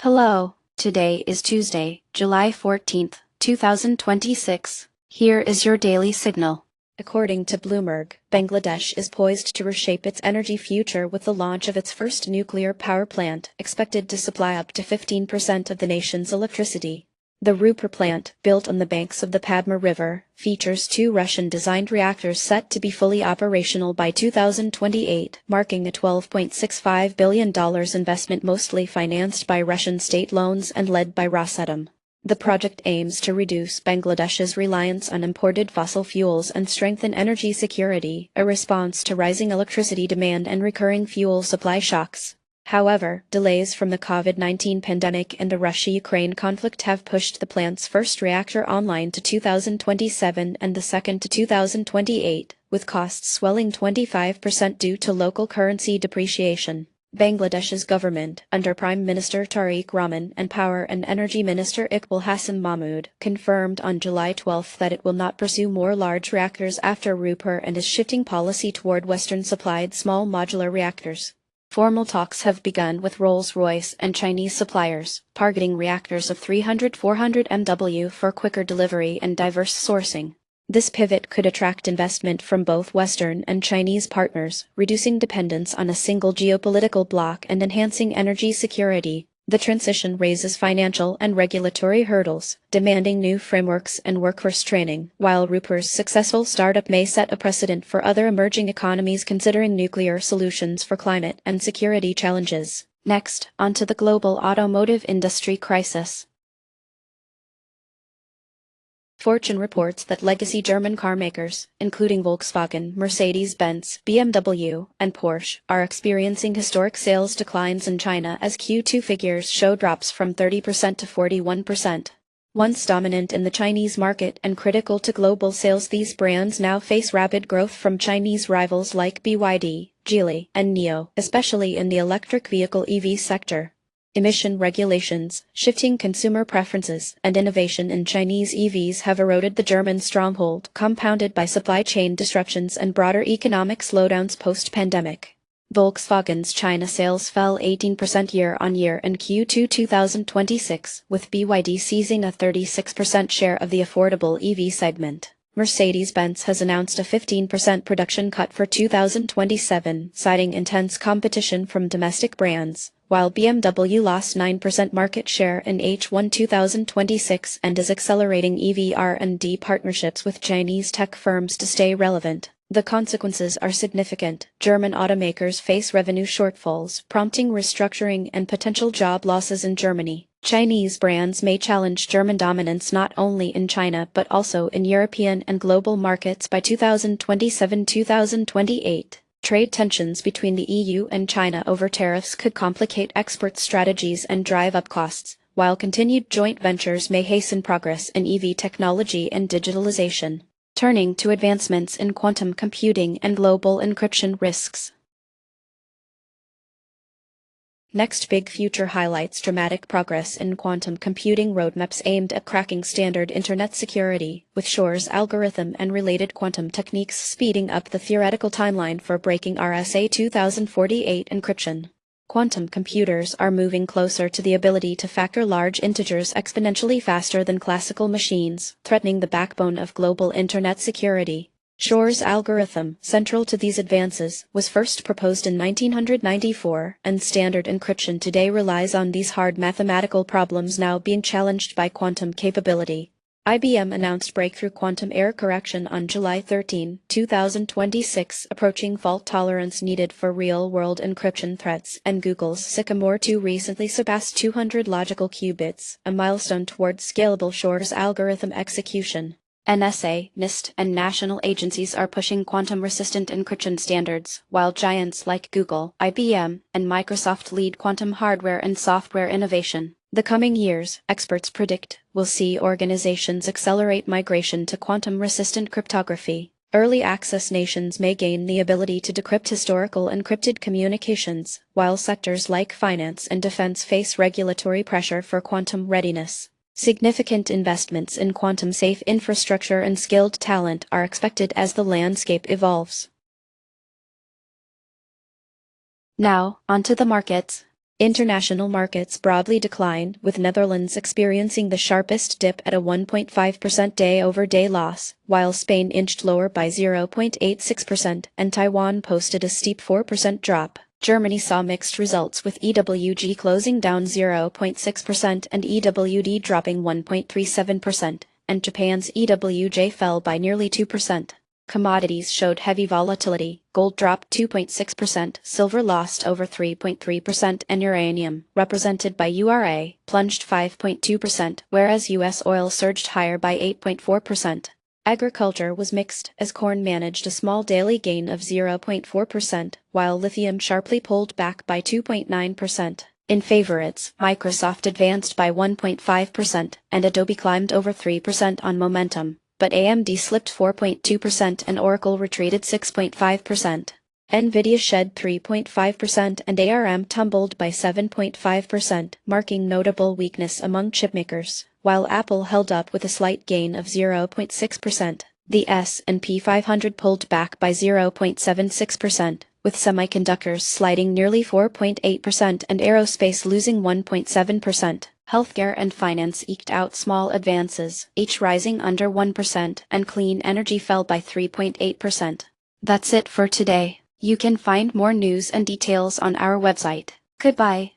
Hello, today is Tuesday, July 14th, 2026. Here is your daily signal. According to Bloomberg, Bangladesh is poised to reshape its energy future with the launch of its first nuclear power plant, expected to supply up to 15% of the nation's electricity. The Rupar plant, built on the banks of the Padma River, features two Russian-designed reactors set to be fully operational by 2028, marking a $12.65 billion investment mostly financed by Russian state loans and led by Rosatom. The project aims to reduce Bangladesh's reliance on imported fossil fuels and strengthen energy security, a response to rising electricity demand and recurring fuel supply shocks. However, delays from the COVID-19 pandemic and the Russia-Ukraine conflict have pushed the plant's first reactor online to 2027 and the second to 2028, with costs swelling 25% due to local currency depreciation. Bangladesh's government, under Prime Minister Tariq Rahman and Power and Energy Minister Iqbal Hassan Mahmood, confirmed on July 12 that it will not pursue more large reactors after Rupar and is shifting policy toward Western-supplied small modular reactors. Formal talks have begun with Rolls-Royce and Chinese suppliers, targeting reactors of 300-400 MW for quicker delivery and diverse sourcing. This pivot could attract investment from both Western and Chinese partners, reducing dependence on a single geopolitical bloc and enhancing energy security. The transition raises financial and regulatory hurdles, demanding new frameworks and workforce training, while Rupar's successful startup may set a precedent for other emerging economies considering nuclear solutions for climate and security challenges. Next, onto the global automotive industry crisis. Fortune reports that legacy German carmakers, including Volkswagen, Mercedes-Benz, BMW, and Porsche, are experiencing historic sales declines in China as Q2 figures show drops from 30% to 41%. Once dominant in the Chinese market and critical to global sales, these brands now face rapid growth from Chinese rivals like BYD, Geely, and NIO, especially in the electric vehicle EV sector. Emission regulations, shifting consumer preferences, and innovation in Chinese EVs have eroded the German stronghold, compounded by supply chain disruptions and broader economic slowdowns post-pandemic. Volkswagen's China sales fell 18% year-on-year in Q2 2026, with BYD seizing a 36% share of the affordable EV segment. Mercedes-Benz has announced a 15% production cut for 2027, citing intense competition from domestic brands, while BMW lost 9% market share in H1 2026 and is accelerating EV R&D partnerships with Chinese tech firms to stay relevant. The consequences are significant. German automakers face revenue shortfalls, prompting restructuring and potential job losses in Germany. Chinese brands may challenge German dominance not only in China but also in European and global markets by 2027-2028. Trade tensions between the EU and China over tariffs could complicate export strategies and drive up costs, while continued joint ventures may hasten progress in EV technology and digitalization. Turning to advancements in quantum computing and global encryption risks. Next big future highlights dramatic progress in quantum computing roadmaps aimed at cracking standard internet security, with Shor's algorithm and related quantum techniques speeding up the theoretical timeline for breaking RSA 2048 encryption. Quantum computers are moving closer to the ability to factor large integers exponentially faster than classical machines, threatening the backbone of global internet security. Shor's algorithm, central to these advances, was first proposed in 1994, and standard encryption today relies on these hard mathematical problems now being challenged by quantum capability. IBM announced breakthrough quantum error correction on July 13, 2026, approaching fault tolerance needed for real-world encryption threats, and Google's Sycamore 2 recently surpassed 200 logical qubits, a milestone towards scalable Shor's algorithm execution. NSA, NIST, and national agencies are pushing quantum-resistant encryption standards, while giants like Google, IBM, and Microsoft lead quantum hardware and software innovation. The coming years, experts predict, will see organizations accelerate migration to quantum-resistant cryptography. Early access nations may gain the ability to decrypt historical encrypted communications, while sectors like finance and defense face regulatory pressure for quantum readiness. Significant investments in quantum-safe infrastructure and skilled talent are expected as the landscape evolves. Now, onto the markets. International markets broadly declined, with Netherlands experiencing the sharpest dip at a 1.5% day-over-day loss, while Spain inched lower by 0.86% and Taiwan posted a steep 4% drop. Germany saw mixed results, with EWG closing down 0.6% and EWD dropping 1.37%, and Japan's EWJ fell by nearly 2%. Commodities showed heavy volatility. Gold dropped 2.6%, silver lost over 3.3%, and uranium, represented by URA, plunged 5.2%, whereas U.S. oil surged higher by 8.4%. Agriculture was mixed, as corn managed a small daily gain of 0.4%, while lithium sharply pulled back by 2.9%. In favorites, Microsoft advanced by 1.5%, and Adobe climbed over 3% on momentum. But AMD slipped 4.2% and Oracle retreated 6.5%. Nvidia shed 3.5% and ARM tumbled by 7.5%, marking notable weakness among chipmakers, while Apple held up with a slight gain of 0.6%. The S&P 500 pulled back by 0.76%, with semiconductors sliding nearly 4.8% and aerospace losing 1.7%. Healthcare and finance eked out small advances, each rising under 1%, and clean energy fell by 3.8%. That's it for today. You can find more news and details on our website. Goodbye.